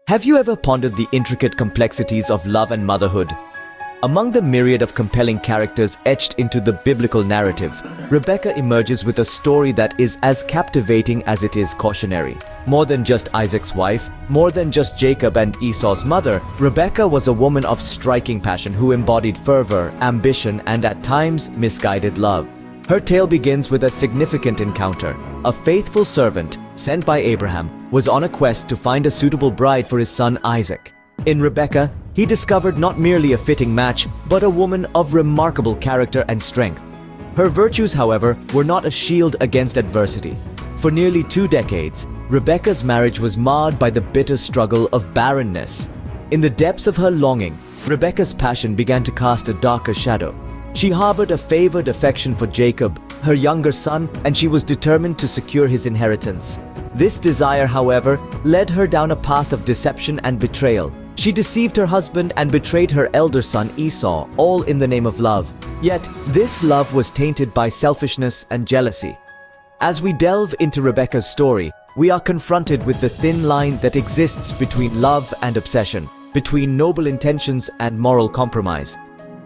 Have you ever pondered the intricate complexities of love and motherhood? Among the myriad of compelling characters etched into the biblical narrative, Rebekah emerges with a story that is as captivating as it is cautionary. More than just Isaac's wife, more than just Jacob and Esau's mother, Rebekah was a woman of striking passion who embodied fervor, ambition, and at times misguided love. Her tale begins with a significant encounter. A faithful servant, sent by Abraham, was on a quest to find a suitable bride for his son Isaac. In Rebekah, he discovered not merely a fitting match, but a woman of remarkable character and strength. Her virtues, however, were not a shield against adversity. For nearly 2 decades, Rebekah's marriage was marred by the bitter struggle of barrenness. In the depths of her longing, Rebekah's passion began to cast a darker shadow. She harbored a favored affection for Jacob, her younger son, and she was determined to secure his inheritance. This desire, however, led her down a path of deception and betrayal. She deceived her husband and betrayed her elder son Esau, all in the name of love. Yet, this love was tainted by selfishness and jealousy. As we delve into Rebekah's story, we are confronted with the thin line that exists between love and obsession, between noble intentions and moral compromise.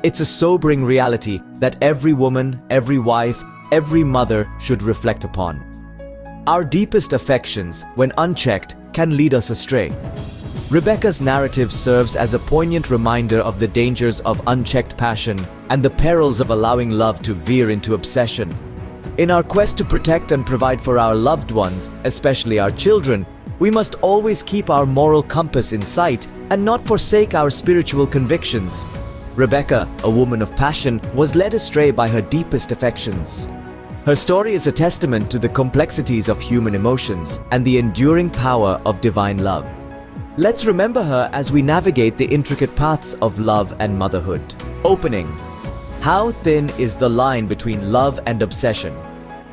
It's a sobering reality that every woman, every wife, every mother should reflect upon. Our deepest affections, when unchecked, can lead us astray. Rebekah's narrative serves as a poignant reminder of the dangers of unchecked passion and the perils of allowing love to veer into obsession. In our quest to protect and provide for our loved ones, especially our children, we must always keep our moral compass in sight and not forsake our spiritual convictions. Rebekah, a woman of passion, was led astray by her deepest affections. Her story is a testament to the complexities of human emotions and the enduring power of divine love. Let's remember her as we navigate the intricate paths of love and motherhood. Opening. How thin is the line between love and obsession?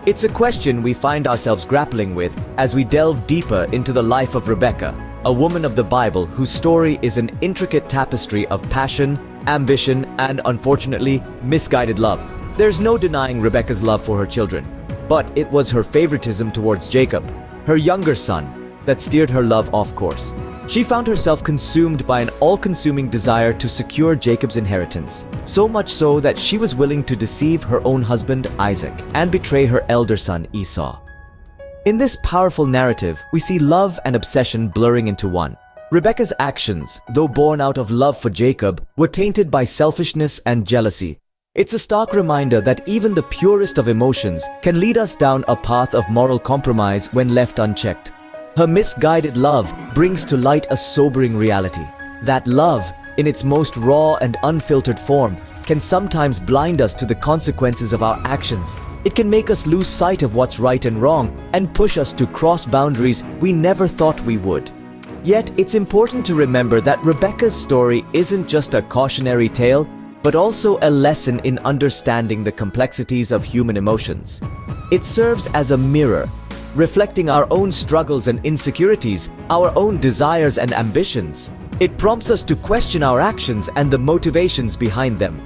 It's a question we find ourselves grappling with as we delve deeper into the life of Rebekah, a woman of the Bible whose story is an intricate tapestry of passion, ambition, and unfortunately, misguided love. There's no denying Rebekah's love for her children, but it was her favoritism towards Jacob, her younger son, that steered her love off course. She found herself consumed by an all-consuming desire to secure Jacob's inheritance, so much so that she was willing to deceive her own husband, Isaac, and betray her elder son, Esau. In this powerful narrative, we see love and obsession blurring into one. Rebekah's actions, though born out of love for Jacob, were tainted by selfishness and jealousy. It's a stark reminder that even the purest of emotions can lead us down a path of moral compromise when left unchecked. Her misguided love brings to light a sobering reality. That love, in its most raw and unfiltered form, can sometimes blind us to the consequences of our actions. It can make us lose sight of what's right and wrong and push us to cross boundaries we never thought we would. Yet, it's important to remember that Rebekah's story isn't just a cautionary tale, but also a lesson in understanding the complexities of human emotions. It serves as a mirror, reflecting our own struggles and insecurities, our own desires and ambitions. It prompts us to question our actions and the motivations behind them.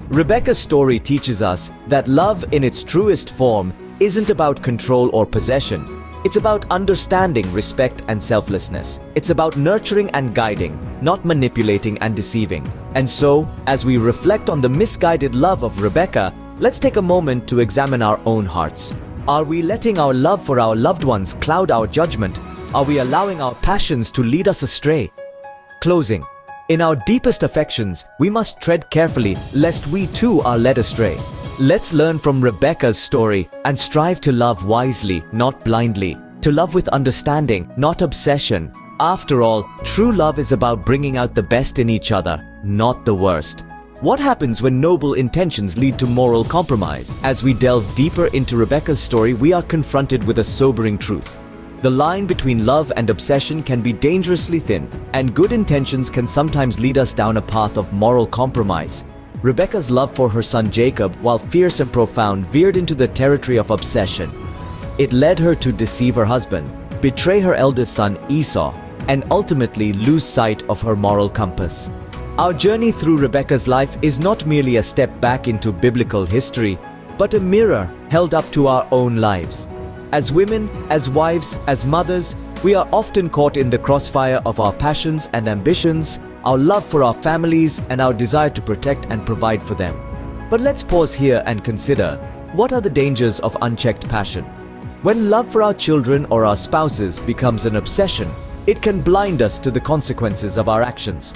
Rebekah's story teaches us that love in its truest form isn't about control or possession. It's about understanding, respect, and selflessness. It's about nurturing and guiding, not manipulating and deceiving. And so, as we reflect on the misguided love of Rebekah, let's take a moment to examine our own hearts. Are we letting our love for our loved ones cloud our judgment? Are we allowing our passions to lead us astray? Closing. In our deepest affections, we must tread carefully lest we too are led astray. Let's learn from Rebekah's story and strive to love wisely, not blindly, to love with understanding, not obsession. After all, true love is about bringing out the best in each other, not the worst. What happens when noble intentions lead to moral compromise? As we delve deeper into Rebekah's story, we are confronted with a sobering truth. The line between love and obsession can be dangerously thin, and good intentions can sometimes lead us down a path of moral compromise. Rebekah's love for her son Jacob, while fierce and profound, veered into the territory of obsession. It led her to deceive her husband, betray her eldest son Esau, and ultimately lose sight of her moral compass. Our journey through Rebekah's life is not merely a step back into biblical history, but a mirror held up to our own lives. As women, as wives, as mothers, We are often caught in the crossfire of our passions and ambitions, our love for our families, and our desire to protect and provide for them. But let's pause here and consider, what are the dangers of unchecked passion? When love for our children or our spouses becomes an obsession, it can blind us to the consequences of our actions.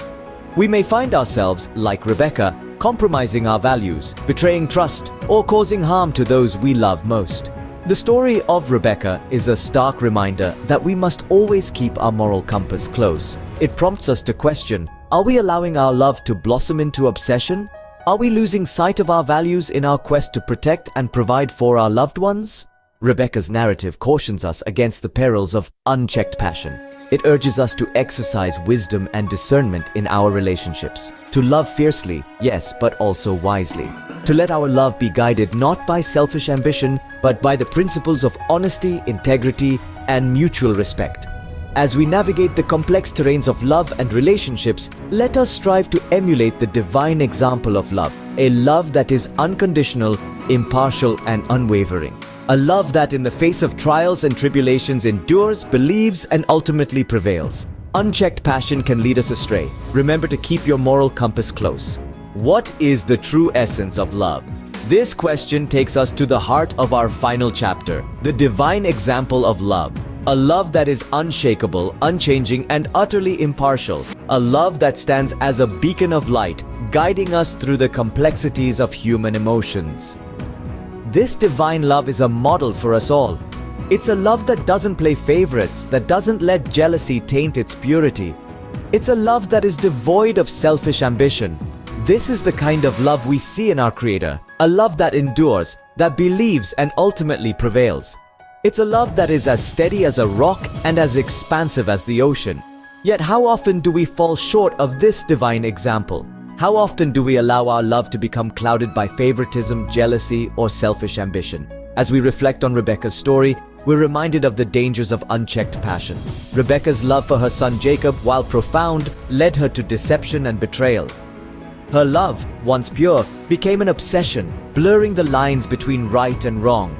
We may find ourselves, like Rebekah, compromising our values, betraying trust, or causing harm to those we love most. The story of Rebekah is a stark reminder that we must always keep our moral compass close. It prompts us to question, are we allowing our love to blossom into obsession? Are we losing sight of our values in our quest to protect and provide for our loved ones? Rebekah's narrative cautions us against the perils of unchecked passion. It urges us to exercise wisdom and discernment in our relationships, to love fiercely, yes, but also wisely, to let our love be guided not by selfish ambition, but by the principles of honesty, integrity, and mutual respect. As we navigate the complex terrains of love and relationships, let us strive to emulate the divine example of love, a love that is unconditional, impartial, and unwavering. A love that in the face of trials and tribulations endures, believes, and ultimately prevails. Unchecked passion can lead us astray. Remember to keep your moral compass close. What is the true essence of love? This question takes us to the heart of our final chapter, the divine example of love. A love that is unshakable, unchanging, and utterly impartial. A love that stands as a beacon of light, guiding us through the complexities of human emotions. This divine love is a model for us all. It's a love that doesn't play favorites, that doesn't let jealousy taint its purity. It's a love that is devoid of selfish ambition. This is the kind of love we see in our Creator, a love that endures, that believes, and ultimately prevails. It's a love that is as steady as a rock and as expansive as the ocean. Yet how often do we fall short of this divine example? How often do we allow our love to become clouded by favoritism, jealousy, or selfish ambition? As we reflect on Rebekah's story, we're reminded of the dangers of unchecked passion. Rebekah's love for her son Jacob, while profound, led her to deception and betrayal. Her love, once pure, became an obsession, blurring the lines between right and wrong.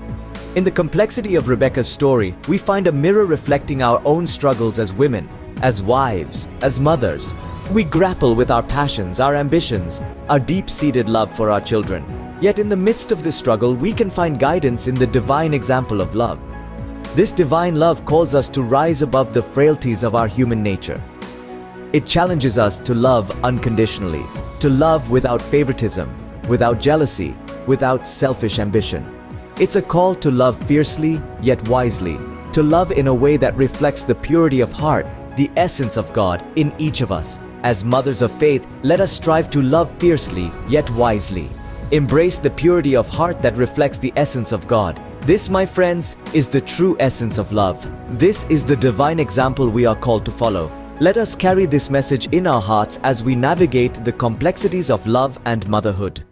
In the complexity of Rebekah's story, we find a mirror reflecting our own struggles as women, as wives, as mothers. We grapple with our passions, our ambitions, our deep-seated love for our children. Yet in the midst of this struggle, we can find guidance in the divine example of love. This divine love calls us to rise above the frailties of our human nature. It challenges us to love unconditionally, to love without favoritism, without jealousy, without selfish ambition. It's a call to love fiercely, yet wisely, to love in a way that reflects the purity of heart, the essence of God in each of us. As mothers of faith, let us strive to love fiercely, yet wisely. Embrace the purity of heart that reflects the essence of God. This, my friends, is the true essence of love. This is the divine example we are called to follow. Let us carry this message in our hearts as we navigate the complexities of love and motherhood.